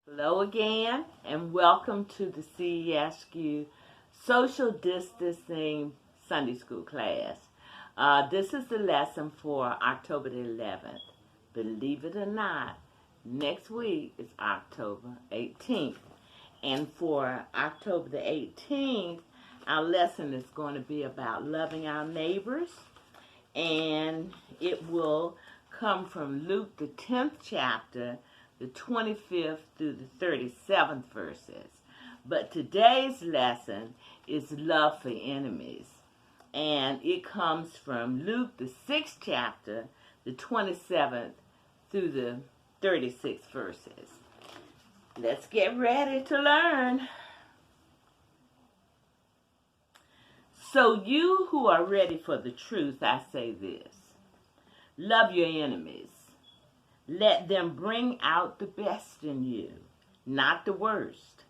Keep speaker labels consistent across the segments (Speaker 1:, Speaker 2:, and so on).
Speaker 1: Hello again, and welcome to the Askew Social Distancing Sunday School class. This is the lesson for October the 11th. Believe it or not, next week is October 18th. And for October the 18th, our lesson is going to be about loving our neighbors. And it will come from Luke, the 10th chapter, the 25th through the 37th verses. But today's lesson is love for enemies. And it comes from Luke, the 6th chapter, the 27th through the 36th verses. Let's get ready to learn. So you who are ready for the truth, I say this. Love your enemies. Let them bring out the best in you, not the worst.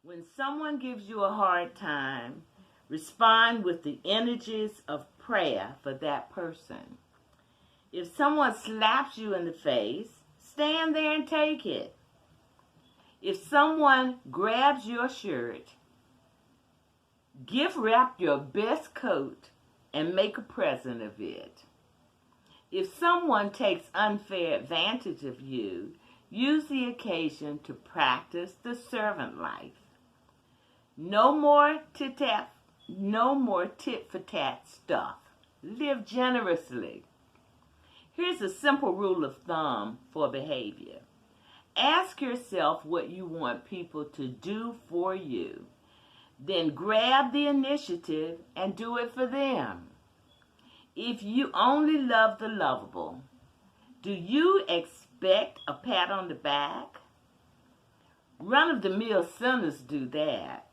Speaker 1: When someone gives you a hard time, respond with the energies of prayer for that person. If someone slaps you in the face, stand there and take it. If someone grabs your shirt, gift wrap your best coat and make a present of it. If someone takes unfair advantage of you, use the occasion to practice the servant life. No more tit for tat stuff. Live generously. Here's a simple rule of thumb for behavior. Ask yourself what you want people to do for you. Then grab the initiative and do it for them. If you only love the lovable, do you expect a pat on the back? Run-of-the-mill sinners do that.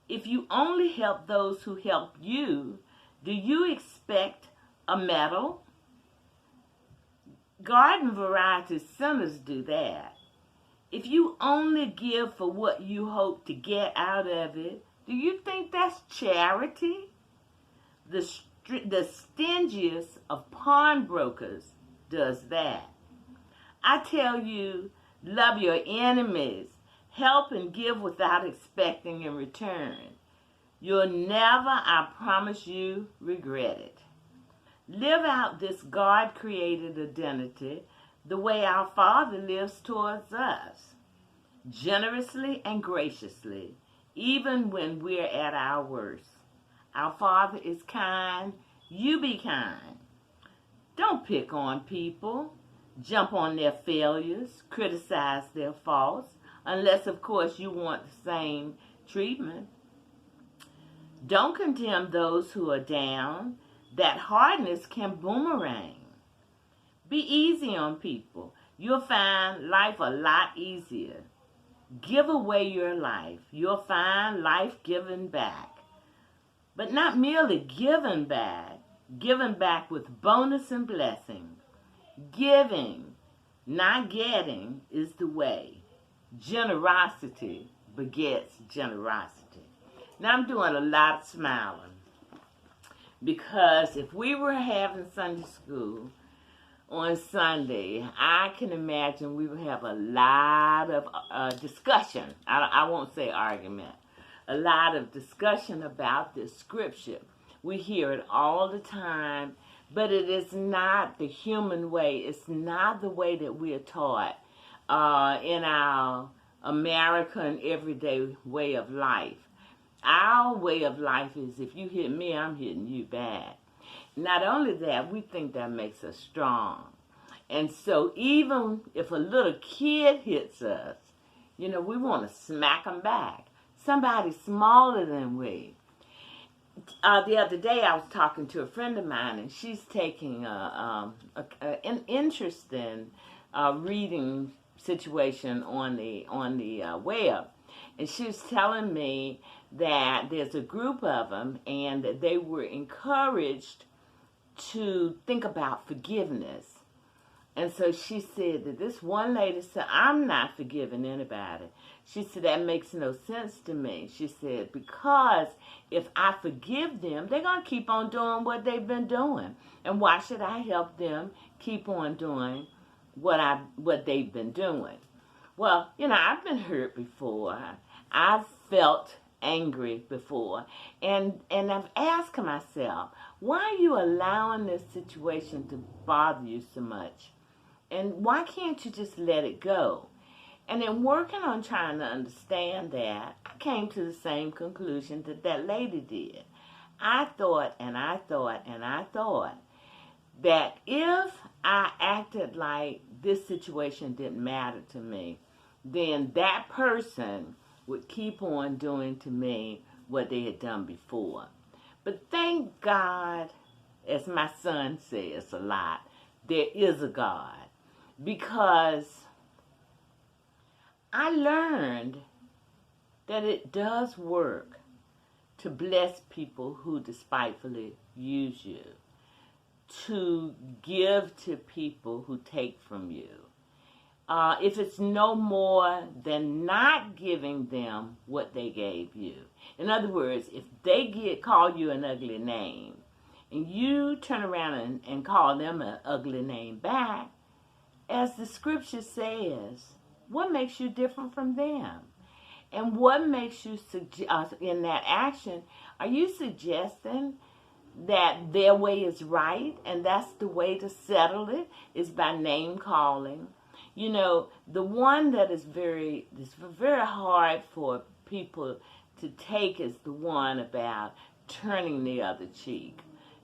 Speaker 1: If you only help those who help you, do you expect a medal? Garden variety sinners do that. If you only give for what you hope to get out of it, do you think that's charity? The stingiest of pawnbrokers does that. I tell you, love your enemies. Help and give without expecting in return. You'll never, I promise you, regret it. Live out this God-created identity the way our Father lives towards us, generously and graciously, even when we're at our worst. Our Father is kind. You be kind. Don't pick on people, jump on their failures, criticize their faults, unless, of course, you want the same treatment. Don't condemn those who are down. That hardness can boomerang. Be easy on people. You'll find life a lot easier. Give away your life. You'll find life given back. But not merely given back with bonus and blessing. Giving, not getting, is the way. Generosity begets generosity. Now I'm doing a lot of smiling because if we were having Sunday school on Sunday, I can imagine we would have a lot of discussion. I won't say argument. A lot of discussion about this scripture. We hear it all the time, but it is not the human way. It's not the way that we are taught in our American everyday way of life. Our way of life is if you hit me, I'm hitting you back. Not only that, we think that makes us strong. And so even if a little kid hits us, we want to smack them back. Somebody smaller than we. The other day I was talking to a friend of mine, and she's taking an interesting reading situation on the web. And she was telling me that there's a group of them, and that they were encouraged to think about forgiveness. And so she said that this one lady said, I'm not forgiving anybody. She said, that makes no sense to me. She said, because if I forgive them, they're going to keep on doing what they've been doing. And why should I help them keep on doing what they've been doing? Well, I've been hurt before. I've felt angry before. And I've asked myself, why are you allowing this situation to bother you so much? And why can't you just let it go? And in working on trying to understand that, I came to the same conclusion that that lady did. I thought and I thought and I thought that if I acted like this situation didn't matter to me, then that person would keep on doing to me what they had done before. But thank God, as my son says a lot, there is a God. Because I learned that it does work to bless people who despitefully use you, to give to people who take from you. If it's no more than not giving them what they gave you. In other words, if they call you an ugly name, and you turn around and call them an ugly name back, as the scripture says, what makes you different from them? And what makes you in that action, are you suggesting that their way is right and that's the way to settle it is by name calling? The one that is very hard for people to take is the one about turning the other cheek.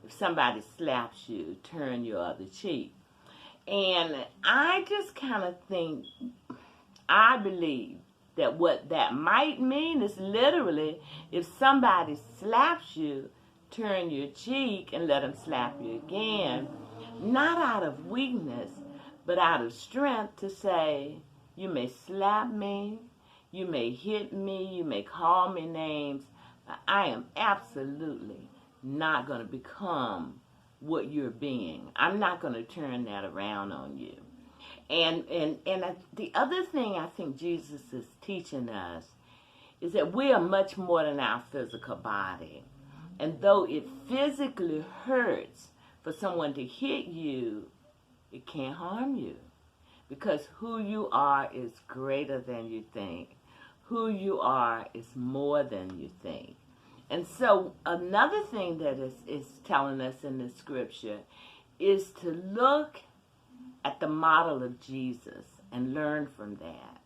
Speaker 1: If somebody slaps you, turn your other cheek. And I just kind of think, I believe that what that might mean is literally, if somebody slaps you, turn your cheek and let them slap you again, not out of weakness, but out of strength to say, you may slap me, you may hit me, you may call me names, but I am absolutely not going to become what you're being. I'm not going to turn that around on you. And the other thing I think Jesus is teaching us is that we are much more than our physical body. And though it physically hurts for someone to hit you, it can't harm you. Because who you are is greater than you think. Who you are is more than you think. And so another thing that is telling us in the scripture is to look at the model of Jesus and learn from that.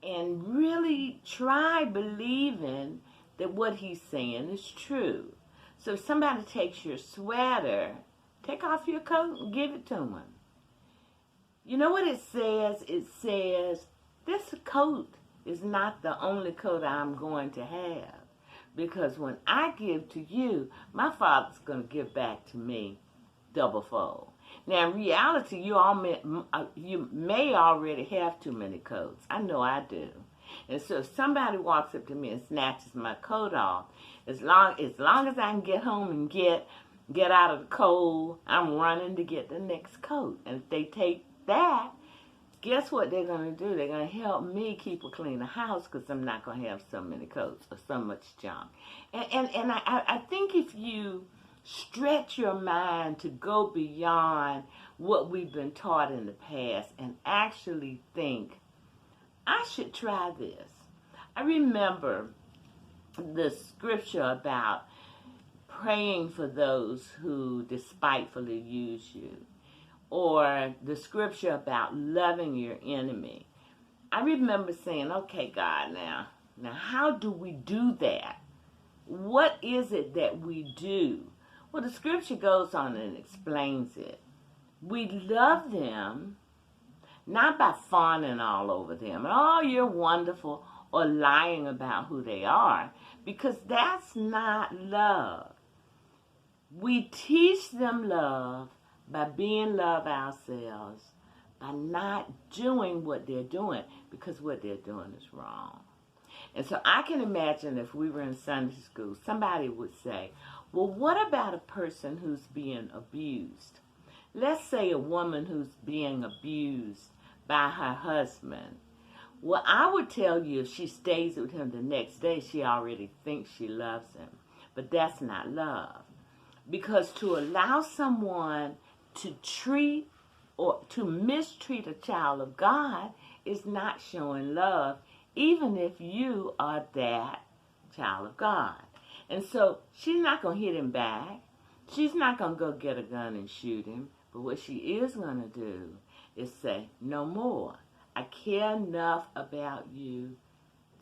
Speaker 1: And really try believing that what he's saying is true. So if somebody takes your sweater, take off your coat and give it to them. You know what it says? It says, this coat is not the only coat I'm going to have. Because when I give to you, my Father's going to give back to me double-fold. Now, in reality, you may already have too many coats. I know I do. And so if somebody walks up to me and snatches my coat off, as long as I can get home and get out of the cold, I'm running to get the next coat. And if they take that, guess what they're going to do? They're going to help me keep a cleaner house because I'm not going to have so many coats or so much junk. And I think if you stretch your mind to go beyond what we've been taught in the past and actually think, I should try this. I remember the scripture about praying for those who despitefully use you, or the scripture about loving your enemy. I remember saying, okay, God, now how do we do that? What is it that we do? Well, the scripture goes on and explains it. We love them not by fawning all over them, oh, you're wonderful, or lying about who they are, because that's not love. We teach them love by being love ourselves, by not doing what they're doing, because what they're doing is wrong. And so I can imagine if we were in Sunday school, somebody would say, well, what about a person who's being abused? Let's say a woman who's being abused by her husband. Well, I would tell you if she stays with him the next day, she already thinks she loves him. But that's not love. Because to allow someone to treat or to mistreat a child of God is not showing love, even if you are that child of God. And so she's not going to hit him back. She's not going to go get a gun and shoot him. But what she is going to do is say, no more. I care enough about you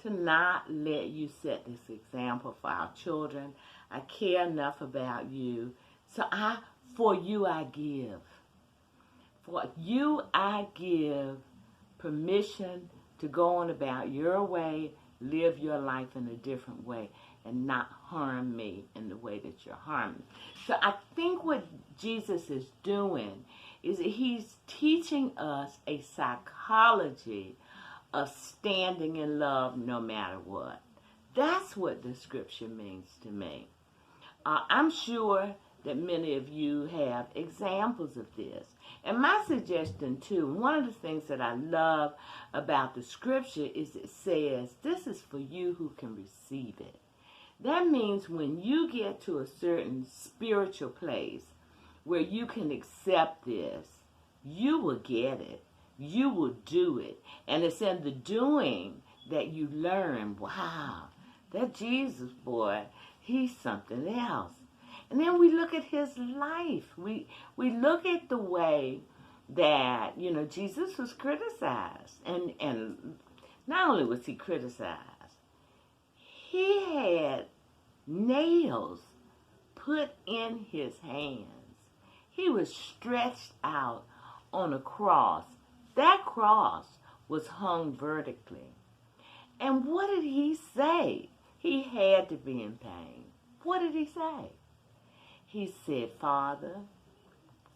Speaker 1: to not let you set this example for our children. I care enough about you. So for you I give. For you I give permission to go on about your way, live your life in a different way, and not harm me in the way that you're harming. So I think what Jesus is doing is that he's teaching us a psychology of standing in love no matter what. That's what the scripture means to me. I'm sure that many of you have examples of this. And my suggestion too, one of the things that I love about the scripture is it says, this is for you who can receive it. That means when you get to a certain spiritual place where you can accept this, you will get it. You will do it. And it's in the doing that you learn, wow, that Jesus boy, he's something else. And then we look at his life. We look at the way that, Jesus was criticized. And not only was he criticized, he had nails put in his hands. He was stretched out on a cross. That cross was hung vertically. And what did he say? He had to be in pain. What did he say? He said, Father,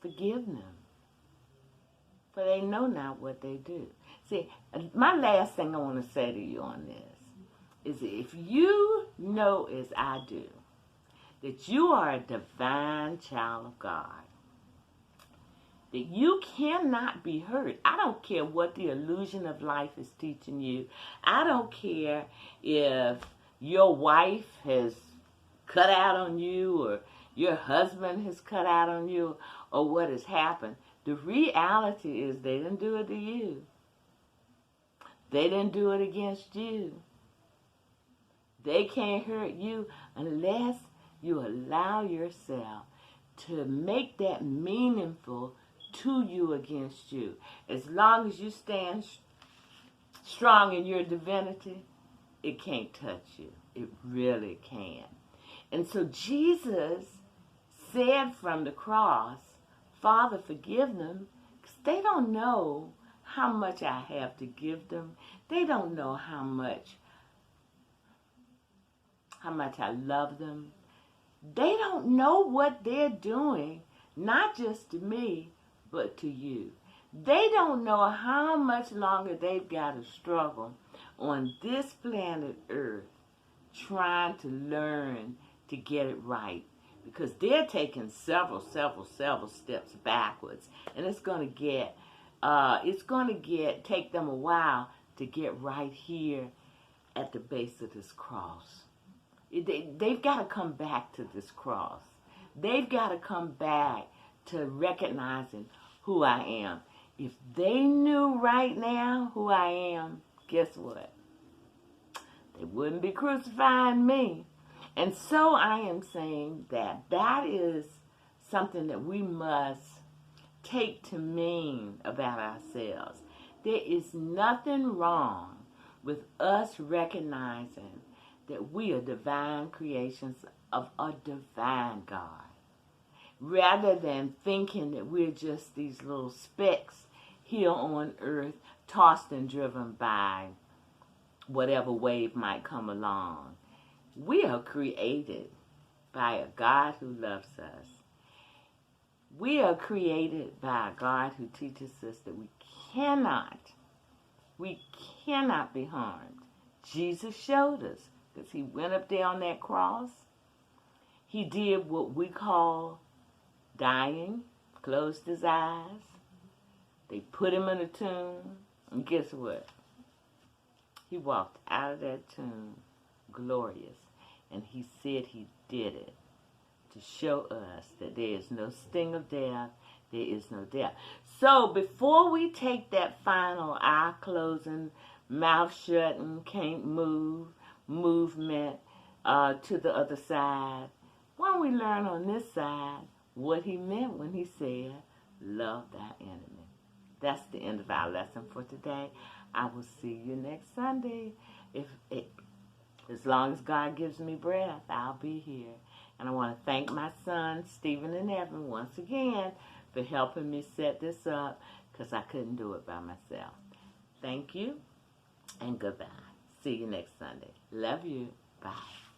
Speaker 1: forgive them, for they know not what they do. See, my last thing I want to say to you on this is if you know as I do that you are a divine child of God, that you cannot be hurt. I don't care what the illusion of life is teaching you. I don't care if your wife has cut out on you or your husband has cut out on you or what has happened. The reality is they didn't do it to you. They didn't do it against you. They can't hurt you unless you allow yourself to make that meaningful to you against you. As long as you stand strong in your divinity, it can't touch you. It really can't. And so Jesus said from the cross, Father, forgive them, because they don't know how much I have to give them. They don't know how much I love them. They don't know what they're doing, not just to me, but to you. They don't know how much longer they've got to struggle on this planet Earth trying to learn to get it right, because they're taking several steps backwards, and it's going to take them a while to get right here at the base of this cross. They've got to come back to this cross. They've got to come back to recognizing who I am. If they knew right now who I am, guess what? They wouldn't be crucifying me. And so I am saying that is something that we must take to mean about ourselves. There is nothing wrong with us recognizing that we are divine creations of a divine God, rather than thinking that we're just these little specks here on earth, tossed and driven by whatever wave might come along. We are created by a God who loves us. We are created by a God who teaches us that we cannot be harmed. Jesus showed us, because he went up there on that cross. He did what we call dying, closed his eyes. They put him in a tomb, and guess what? He walked out of that tomb glorious, and he said he did it to show us that there is no sting of death, There is no doubt. So before we take that final eye closing, mouth shut and can't move movement to the other side, why don't we learn on this side what he meant when he said, love thy enemy. That's the end of our lesson for today. I will see you next Sunday. As long as God gives me breath, I'll be here. And I want to thank my sons, Stephen and Evan, once again for helping me set this up because I couldn't do it by myself. Thank you and goodbye. See you next Sunday. Love you. Bye.